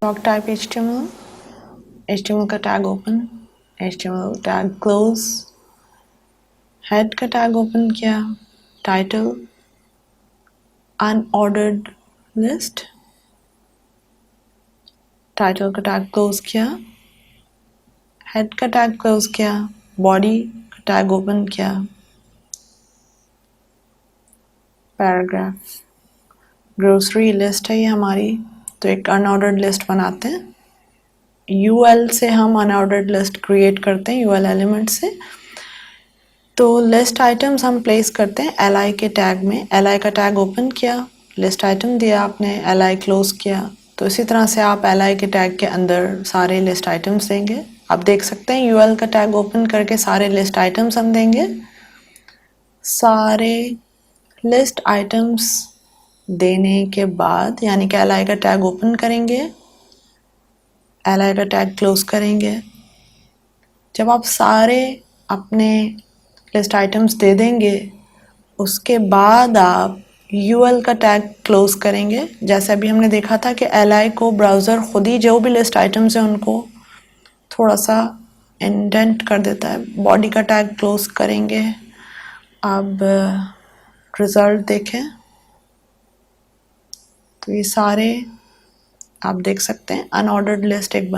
doc type HTML, HTML का tag open, HTML tag close, head का tag open किया, title unordered list, title का tag close किया, head का tag close किया, बॉडी का टैग ओपन किया, पैराग्राफ, ग्रोसरी लिस्ट है ये हमारी, तो एक अनऑर्डर्ड लिस्ट बनाते हैं। यूएल से हम अनऑर्डर्ड लिस्ट क्रिएट करते हैं, यूएल एलिमेंट से। तो लिस्ट आइटम्स हम प्लेस करते हैं एल आई के टैग में। एल आई का टैग ओपन किया, लिस्ट आइटम दिया आपने, एल आई क्लोज किया। तो इसी तरह से आप एल आई के टैग के अंदर सारे लिस्ट आइटम्स देंगे। आप देख सकते हैं यूएल का टैग ओपन करके सारे लिस्ट आइटम्स हम देंगे। सारे लिस्ट आइटम्स देने के बाद यानी कि एल आई का टैग ओपन करेंगे, एल आई का टैग क्लोज करेंगे। जब आप सारे अपने लिस्ट आइटम्स दे देंगे उसके बाद आप यूएल का टैग क्लोज करेंगे। जैसे अभी हमने देखा था कि एल आई को ब्राउज़र खुद ही जो भी लिस्ट आइटम्स हैं उनको थोड़ा सा इंडेंट कर देता है। बॉडी का टैग क्लोज करेंगे। अब रिज़ल्ट देखें तो ये सारे आप देख सकते हैं अनऑर्डर्ड लिस्ट एक